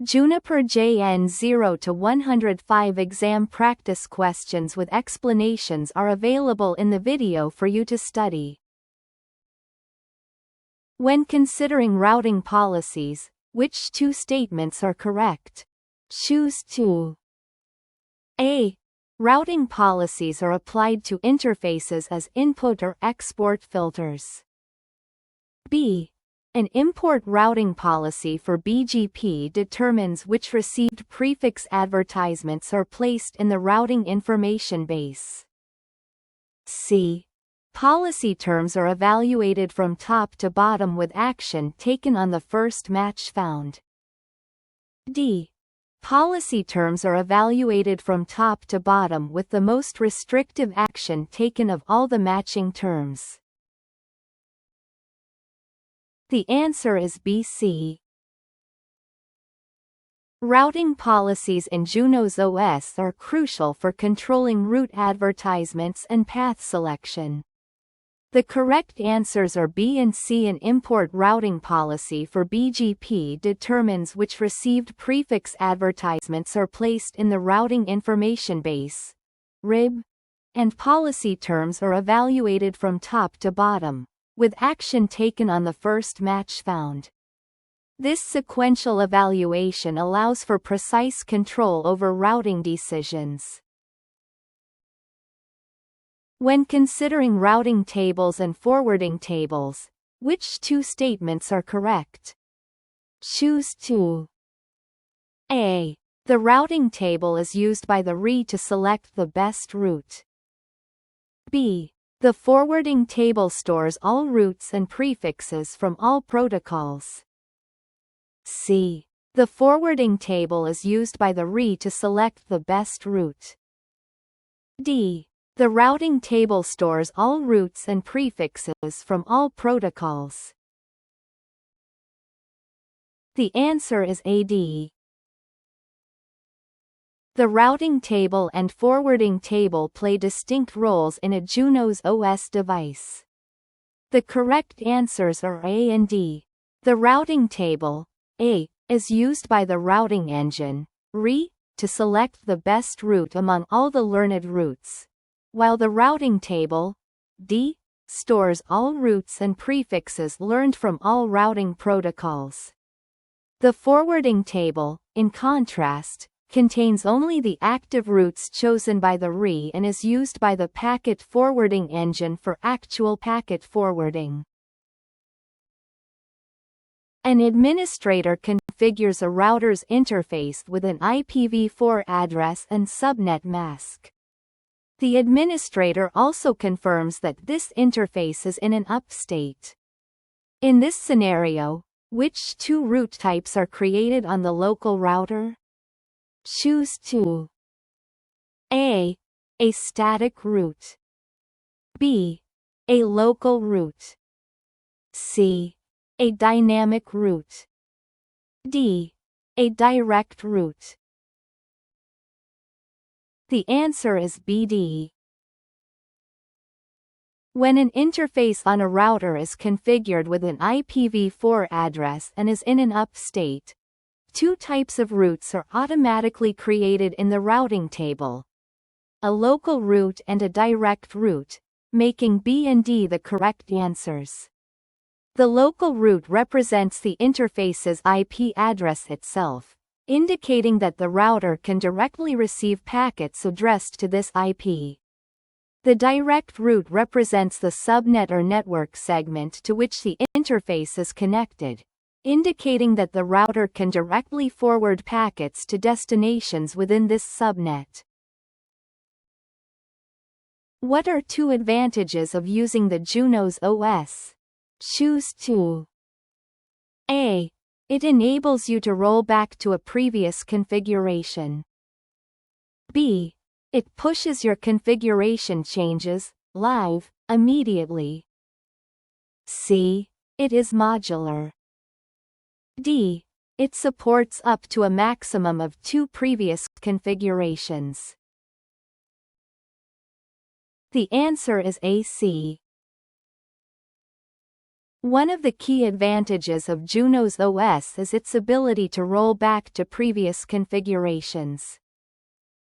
Juniper JN0-105 exam practice questions with explanations are available in the video for you to study. When considering routing policies, which two statements are correct? Choose 2. A. Routing policies are applied to interfaces as input or export filters. B. An import routing policy for BGP determines which received prefix advertisements are placed in the routing information base. C. Policy terms are evaluated from top to bottom with action taken on the first match found. D. Policy terms are evaluated from top to bottom with the most restrictive action taken of all the matching terms. The answer is BC. Routing policies in Junos OS are crucial for controlling route advertisements and path selection. The correct answers are B and C. An import routing policy for BGP determines which received prefix advertisements are placed in the routing information base, RIB, and policy terms are evaluated from top to bottom, with action taken on the first match found. This sequential evaluation allows for precise control over routing decisions. When considering routing tables and forwarding tables, which two statements are correct? Choose 2. A. The routing table is used by the RE to select the best route. B. The forwarding table stores all routes and prefixes from all protocols. C. The forwarding table is used by the RE to select the best route. D. The routing table stores all routes and prefixes from all protocols. The answer is AD. The routing table and forwarding table play distinct roles in a Junos OS device. The correct answers are A and D. The routing table, A, is used by the routing engine, RE, to select the best route among all the learned routes, while the routing table, D, stores all routes and prefixes learned from all routing protocols. The forwarding table, in contrast, contains only the active routes chosen by the RE and is used by the packet forwarding engine for actual packet forwarding. An administrator configures a router's interface with an IPv4 address and subnet mask. The administrator also confirms that this interface is in an up state. In this scenario, which two route types are created on the local router? Choose 2. A. A static route. B. A local route. C. A dynamic route. D. A direct route. The answer is BD. When an interface on a router is configured with an IPv4 address and is in an up state, two types of routes are automatically created in the routing table: a local route and a direct route, making B and D the correct answers. The local route represents the interface's IP address itself, indicating that the router can directly receive packets addressed to this IP. The direct route represents the subnet or network segment to which the interface is connected, indicating that the router can directly forward packets to destinations within this subnet. What are two advantages of using the Junos OS? Choose 2. A. It enables you to roll back to a previous configuration. B. It pushes your configuration changes, live, immediately. C. It is modular. D. It supports up to a maximum of 2 previous configurations. The answer is AC. One of the key advantages of Junos OS is its ability to roll back to previous configurations.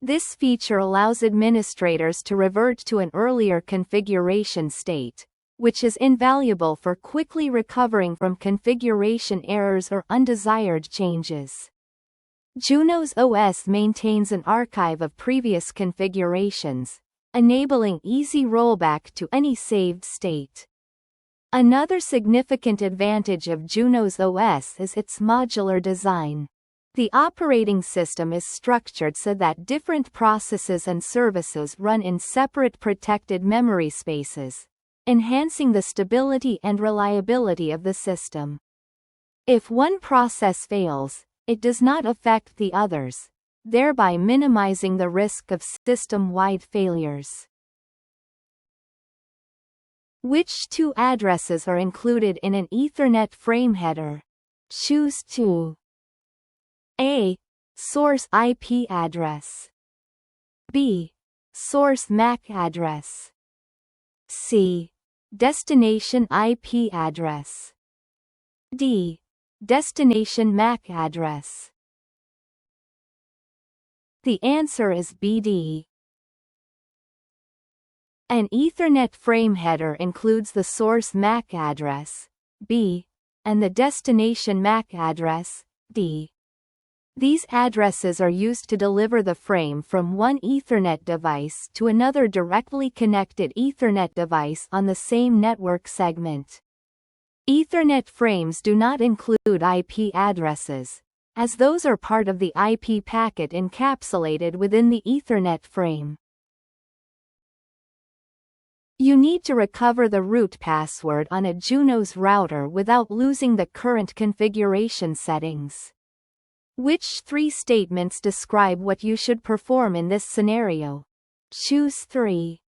This feature allows administrators to revert to an earlier configuration state, which is invaluable for quickly recovering from configuration errors or undesired changes. Junos OS maintains an archive of previous configurations, enabling easy rollback to any saved state. Another significant advantage of Junos OS is its modular design. The operating system is structured so that different processes and services run in separate protected memory spaces, enhancing the stability and reliability of the system. If one process fails, it does not affect the others, thereby minimizing the risk of system-wide failures. Which two addresses are included in an Ethernet frame header? Choose two. A. Source IP address. B. Source MAC address. C. Destination IP address. D. Destination MAC address. The answer is BD. An Ethernet frame header includes the source MAC address, B, and the destination MAC address, D. These addresses are used to deliver the frame from one Ethernet device to another directly connected Ethernet device on the same network segment. Ethernet frames do not include IP addresses, as those are part of the IP packet encapsulated within the Ethernet frame. You need to recover the root password on a Junos router without losing the current configuration settings. Which three statements describe what you should perform in this scenario? Choose 3.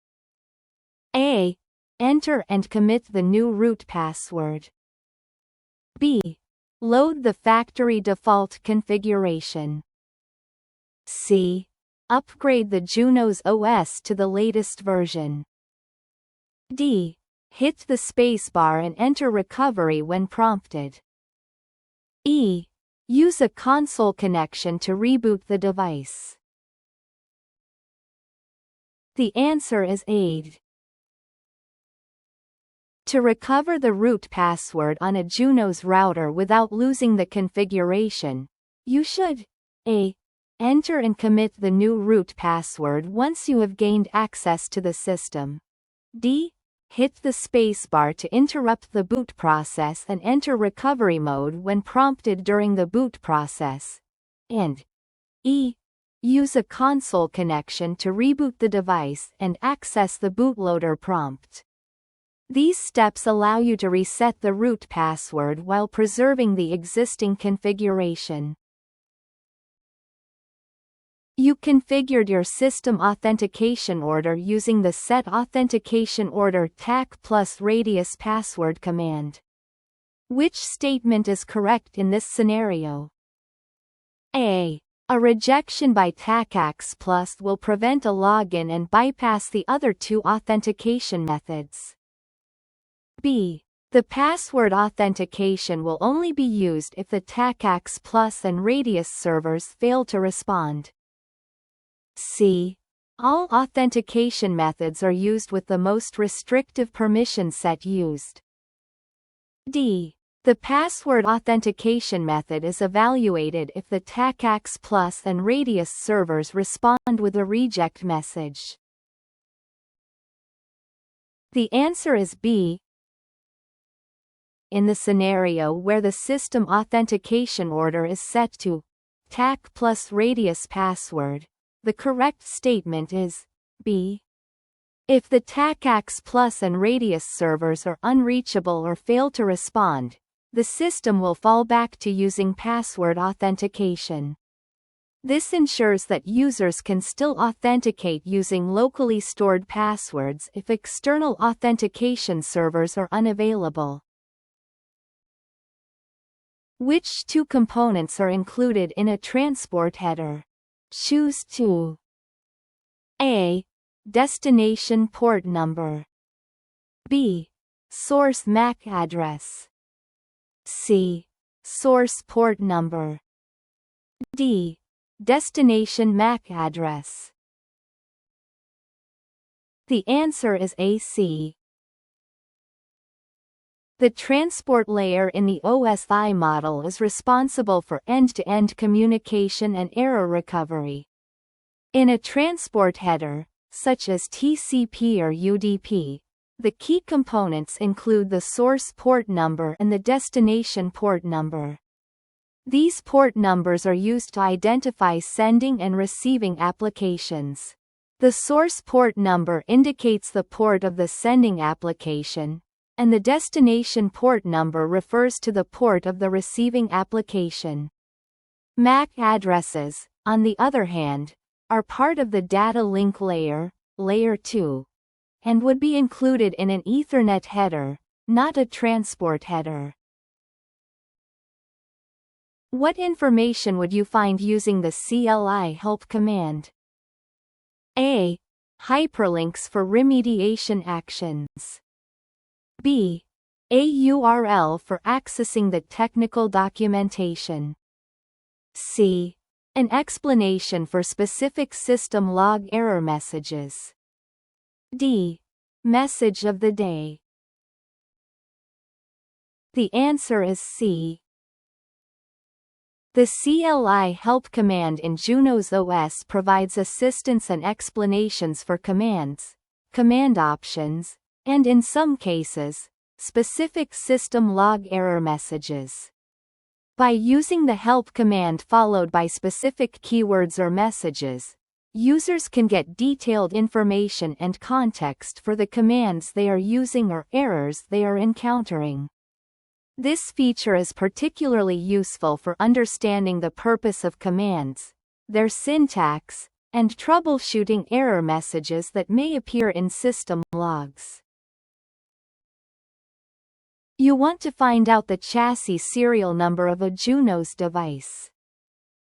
A. Enter and commit the new root password. B. Load the factory default configuration. C. Upgrade the Junos OS to the latest version. D. Hit the spacebar and enter recovery when prompted. E. Use a console connection to reboot the device. The answer is A. To recover the root password on a Junos router without losing the configuration, you should A. Enter and commit the new root password once you have gained access to the system. D. Hit the spacebar to interrupt the boot process and enter recovery mode when prompted during the boot process. And E. Use a console connection to reboot the device and access the bootloader prompt. These steps allow you to reset the root password while preserving the existing configuration. You configured your system authentication order using the set authentication order TAC plus radius password command. Which statement is correct in this scenario? A. A rejection by TACAX plus will prevent a login and bypass the other two authentication methods. B. The password authentication will only be used if the TACAX plus and radius servers fail to respond. C. All authentication methods are used with the most restrictive permission set used. D. The password authentication method is evaluated if the TACAX plus and radius servers respond with a reject message. The answer is B. In the scenario where the system authentication order is set to TAC plus radius password, the correct statement is B. If the TACAX plus and radius servers are unreachable or fail to respond, the system will fall back to using password authentication. This ensures that users can still authenticate using locally stored passwords if external authentication servers are unavailable. Which two components are included in a transport header? Choose 2. A. Destination port number. B. Source MAC address. C. Source port number. D. Destination MAC address. The answer is AC. The transport layer in the OSI model is responsible for end-to-end communication and error recovery. In a transport header, such as TCP or UDP, the key components include the source port number and the destination port number. These port numbers are used to identify sending and receiving applications. The source port number indicates the port of the sending application, and the destination port number refers to the port of the receiving application. MAC addresses, on the other hand, are part of the data link layer, Layer 2, and would be included in an Ethernet header, not a transport header. What information would you find using the CLI help command? A. Hyperlinks for remediation actions. B. A URL for accessing the technical documentation. C. An explanation for specific system log error messages. D. Message of the day. The answer is C. The CLI help command in Junos OS provides assistance and explanations for commands, command options, and in some cases, specific system log error messages. By using the help command followed by specific keywords or messages, users can get detailed information and context for the commands they are using or errors they are encountering. This feature is particularly useful for understanding the purpose of commands, their syntax, and troubleshooting error messages that may appear in system logs. You want to find out the chassis serial number of a Junos device.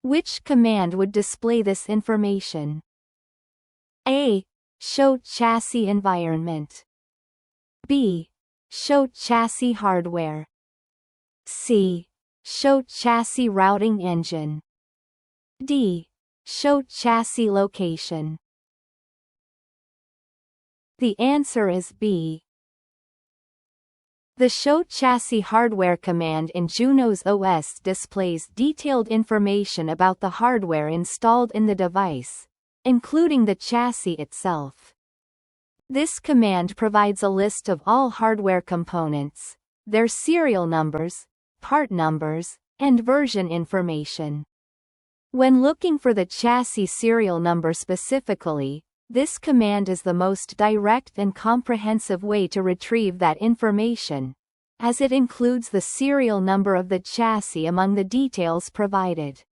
Which command would display this information? A. Show chassis environment. B. Show chassis hardware. C. Show chassis routing engine. D. Show chassis location. The answer is B. The Show Chassis Hardware command in Junos OS displays detailed information about the hardware installed in the device, including the chassis itself. This command provides a list of all hardware components, their serial numbers, part numbers, and version information. When looking for the chassis serial number specifically, this command is the most direct and comprehensive way to retrieve that information, as it includes the serial number of the chassis among the details provided.